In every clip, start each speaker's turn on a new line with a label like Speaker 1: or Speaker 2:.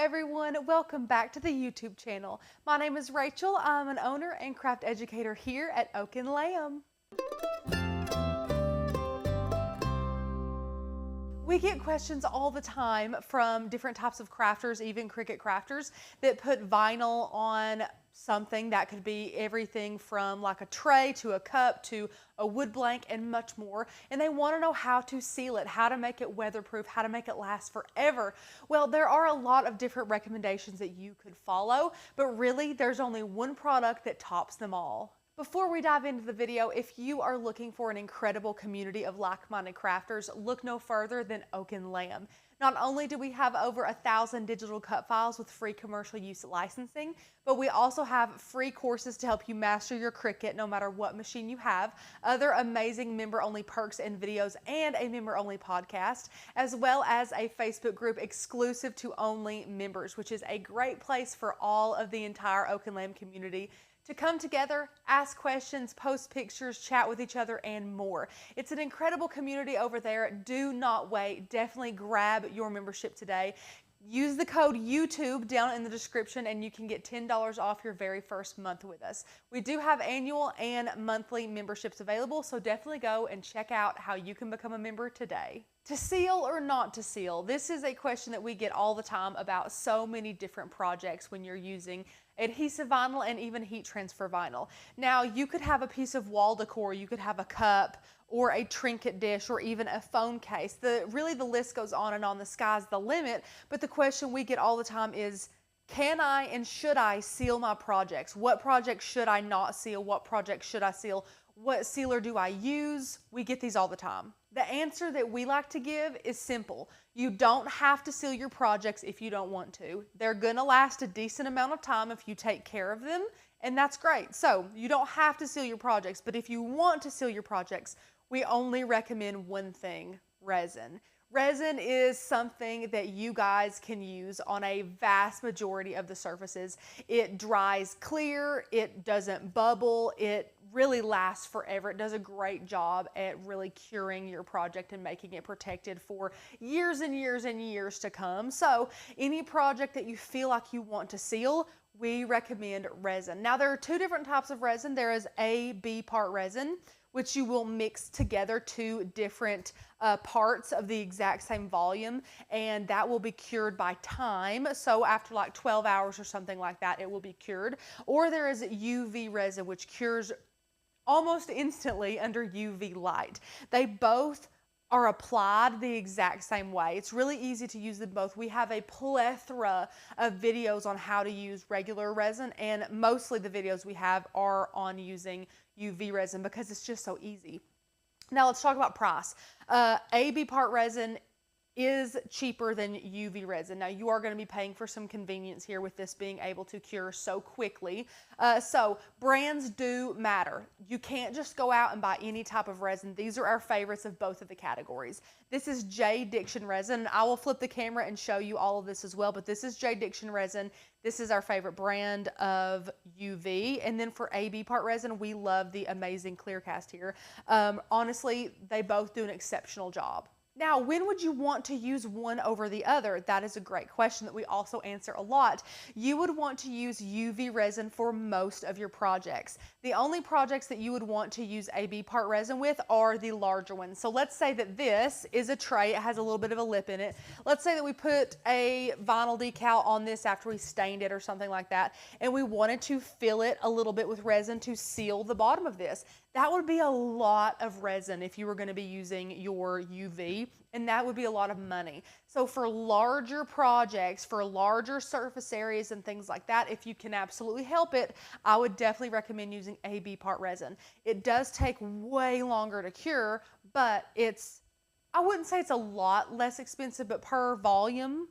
Speaker 1: everyone, welcome back to the YouTube channel. My name is Rachel. I'm an owner and craft educator here at Oak and Lamb. We get questions all the time from different types of crafters, even Cricut crafters, that put vinyl on something that could be everything from like a tray to a cup to a wood blank and much more. And they want to know how to seal it, how to make it weatherproof, how to make it last forever. Well, there are a lot of different recommendations that you could follow, but really there's only one product that tops them all. Before we dive into the video, if you are looking for an incredible community of like-minded crafters, look no further than Oak and Lamb. Not only do we have over 1,000 digital cut files with free commercial use licensing, but we also have free courses to help you master your Cricut no matter what machine you have, other amazing member-only perks and videos, and a member-only podcast, as well as a Facebook group exclusive to only members, which is a great place for all of the entire Oak and Lamb community to come together, ask questions, post pictures, chat with each other, and more. It's an incredible community over there. Do not wait. Definitely grab your membership today. Use the code YouTube down in the description and you can get $10 off your very first month with us. We do have annual and monthly memberships available, so definitely go and check out how you can become a member today. To seal or not to seal? This is a question that we get all the time about so many different projects when you're using adhesive vinyl and even heat transfer vinyl. Now, you could have a piece of wall decor, you could have a cup or a trinket dish or even a phone case. Really the list goes on and on. The sky's the limit, but the question we get all the time is, can I and should I seal my projects? What projects should I not seal? What projects should I seal? What sealer do I use? We get these all the time. The answer that we like to give is simple. You don't have to seal your projects if you don't want to. They're gonna last a decent amount of time if you take care of them, and that's great. So you don't have to seal your projects, but if you want to seal your projects, we only recommend one thing: resin. Resin is something that you guys can use on a vast majority of the surfaces. It dries clear, it doesn't bubble, it really lasts forever. It does a great job at really curing your project and making it protected for years and years and years to come. So any project that you feel like you want to seal, we recommend resin. Now there are two different types of resin. There is A, B part resin, which you will mix together two different parts of the exact same volume, and that will be cured by time. So after like 12 hours or something like that, it will be cured. Or there is UV resin, which cures almost instantly under UV light. They both are applied the exact same way. It's really easy to use them both. We have a plethora of videos on how to use regular resin, and mostly the videos we have are on using UV resin because it's just so easy. Now let's talk about price. AB part resin is cheaper than UV resin. Now you are going to be paying for some convenience here with this being able to cure so quickly. So brands do matter. You can't just go out and buy any type of resin. These are our favorites of both of the categories. This is J Diction resin. I will flip the camera and show you all of this as well, but this is J Diction resin. This is our favorite brand of UV. And then for AB part resin, we love the amazing Clearcast here. Honestly, they both do an exceptional job. Now, when would you want to use one over the other? That is a great question that we also answer a lot. You would want to use UV resin for most of your projects. The only projects that you would want to use AB part resin with are the larger ones. So let's say that this is a tray. It has a little bit of a lip in it. Let's say that we put a vinyl decal on this after we stained it or something like that, and we wanted to fill it a little bit with resin to seal the bottom of this. That would be a lot of resin if you were going to be using your UV, and that would be a lot of money. So for larger projects, for larger surface areas and things like that, if you can absolutely help it, I would definitely recommend using AB part resin. It does take way longer to cure, but I wouldn't say it's a lot less expensive, but per volume,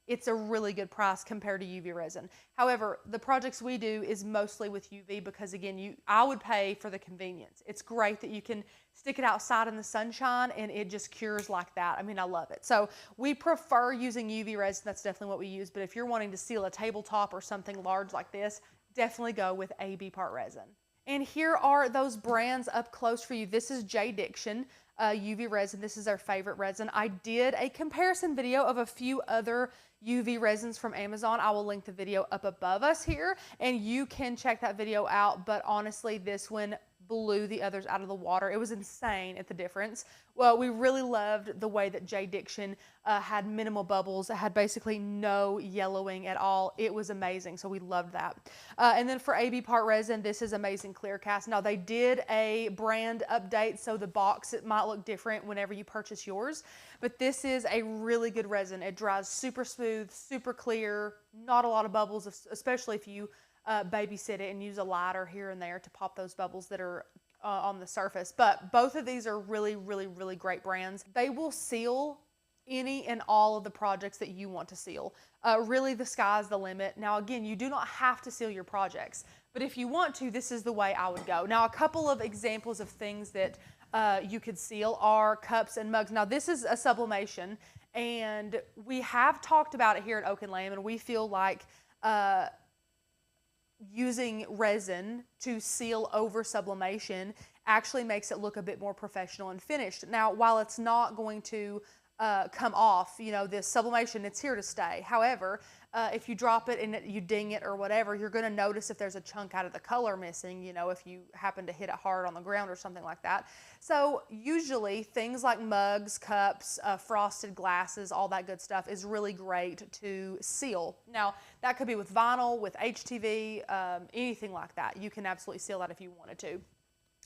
Speaker 1: it's a really good price compared to UV resin. However, the projects we do is mostly with UV because, again, I would pay for the convenience. It's great that you can stick it outside in the sunshine and it just cures like that. I mean, I love it. So we prefer using UV resin. That's definitely what we use. But if you're wanting to seal a tabletop or something large like this, definitely go with AB part resin. And here are those brands up close for you. This is J Diction. UV resin. This is our favorite resin. I did a comparison video of a few other UV resins from Amazon. I will link the video up above us here, and you can check that video out. But honestly, this one blew the others out of the water. It was insane at the difference. Well, we really loved the way that J. Diction had minimal bubbles. It had basically no yellowing at all. It was amazing, so we loved that. And then for AB Part Resin, this is Amazing Clear Cast. Now, they did a brand update, so the box, it might look different whenever you purchase yours, but this is a really good resin. It dries super smooth, super clear, not a lot of bubbles, especially if you babysit it and use a lighter here and there to pop those bubbles that are on the surface. But both of these are really, really, really great brands. They will seal any and all of the projects that you want to seal. Really, the sky's the limit. Now, again, you do not have to seal your projects, but if you want to, this is the way I would go. Now, a couple of examples of things that you could seal are cups and mugs. Now, this is a sublimation, and we have talked about it here at Oak and Lamb, and we feel like using resin to seal over sublimation actually makes it look a bit more professional and finished. Now, while it's not going to come off, you know, this sublimation, it's here to stay. However, if you drop it and you ding it or whatever, you're going to notice if there's a chunk out of the color missing, you know, if you happen to hit it hard on the ground or something like that. So usually things like mugs, cups, frosted glasses, all that good stuff is really great to seal. Now, that could be with vinyl, with HTV, anything like that. You can absolutely seal that if you wanted to.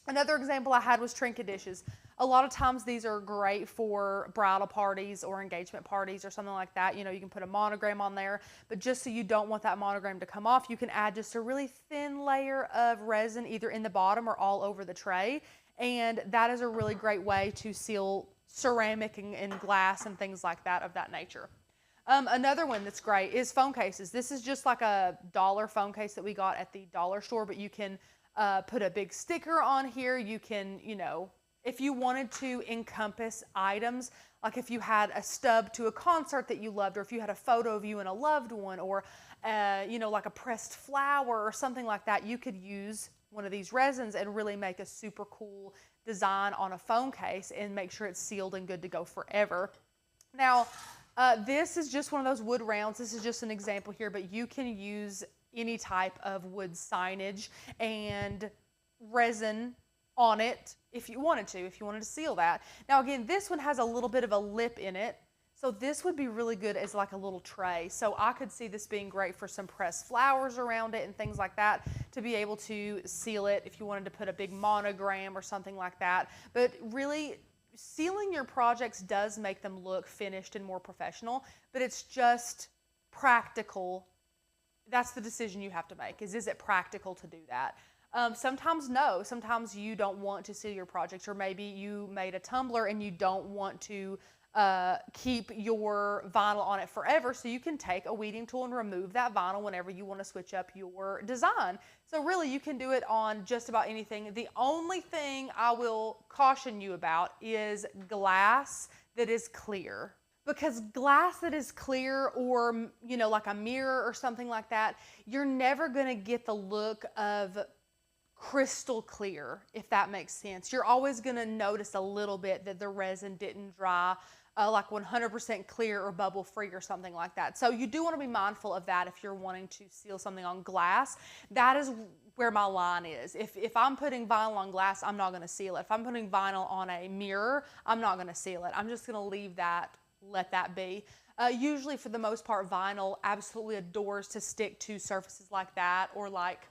Speaker 1: Another example I had was trinket dishes. A lot of times these are great for bridal parties or engagement parties or something like that. You know, you can put a monogram on there, but just so you don't want that monogram to come off, you can add just a really thin layer of resin either in the bottom or all over the tray. And that is a really great way to seal ceramic and glass and things like that of that nature. Another one that's great is phone cases. This is just like a dollar phone case that we got at the dollar store, but you can put a big sticker on here. You can, you know, if you wanted to encompass items, like if you had a stub to a concert that you loved, or if you had a photo of you and a loved one, or, you know, like a pressed flower or something like that, you could use one of these resins and really make a super cool design on a phone case and make sure it's sealed and good to go forever. Now, this is just one of those wood rounds. This is just an example here, but you can use any type of wood signage and resin on it if you wanted to seal that. Now again, this one has a little bit of a lip in it, so this would be really good as like a little tray. So I could see this being great for some pressed flowers around it and things like that, to be able to seal it if you wanted to put a big monogram or something like that. But really, sealing your projects does make them look finished and more professional, but it's just practical. That's the decision you have to make, is it practical to do that? Sometimes no, sometimes you don't want to seal your projects, or maybe you made a tumbler and you don't want to keep your vinyl on it forever, so you can take a weeding tool and remove that vinyl whenever you want to switch up your design. So really, you can do it on just about anything. The only thing I will caution you about is glass that is clear. Because glass that is clear, or, you know, like a mirror or something like that, you're never going to get the look of crystal clear, if that makes sense. You're always going to notice a little bit that the resin didn't dry like 100% clear or bubble free or something like that. So you do want to be mindful of that if you're wanting to seal something on glass. That is where my line is. If I'm putting vinyl on glass, I'm not going to seal it. If I'm putting vinyl on a mirror, I'm not going to seal it. I'm just going to leave that, let that be. Usually, for the most part, vinyl absolutely adores to stick to surfaces like that, or like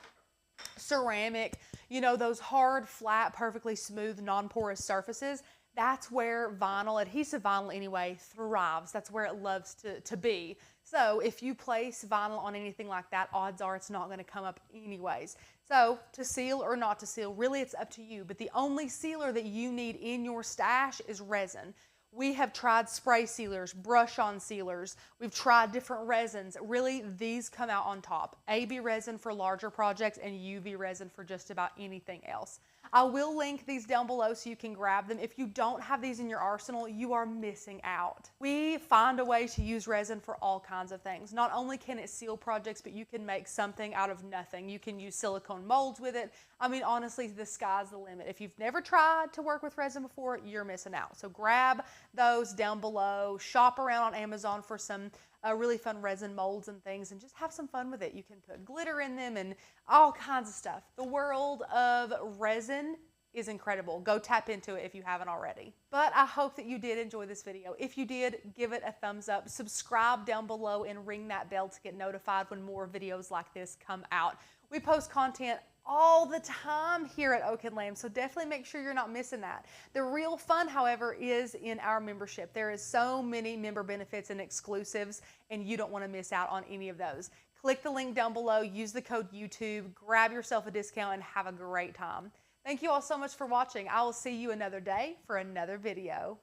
Speaker 1: ceramic, you know, those hard, flat, perfectly smooth, non-porous surfaces. That's where vinyl, adhesive vinyl anyway, thrives. That's where it loves to be. So if you place vinyl on anything like that, odds are it's not going to come up anyways. So to seal or not to seal, really it's up to you. But the only sealer that you need in your stash is resin. We have tried spray sealers, brush-on sealers. We've tried different resins. Really, these come out on top. AB resin for larger projects and UV resin for just about anything else. I will link these down below so you can grab them. If you don't have these in your arsenal, you are missing out. We find a way to use resin for all kinds of things. Not only can it seal projects, but you can make something out of nothing. You can use silicone molds with it. I mean, honestly, the sky's the limit. If you've never tried to work with resin before, you're missing out. So grab those down below. Shop around on Amazon for some really fun resin molds and things, and just have some fun with it. You can put glitter in them and all kinds of stuff. The world of resin is incredible. Go tap into it if you haven't already. But I hope that you did enjoy this video. If you did, give it a thumbs up, subscribe down below, and ring that bell to get notified when more videos like this come out. We post content all the time here at Oak and Lamb, so definitely make sure you're not missing that. The real fun, however, is in our membership. There is so many member benefits and exclusives, and you don't want to miss out on any of those. Click the link down below, use the code YouTube, grab yourself a discount, and have a great time. Thank you all so much for watching. I will see you another day for another video.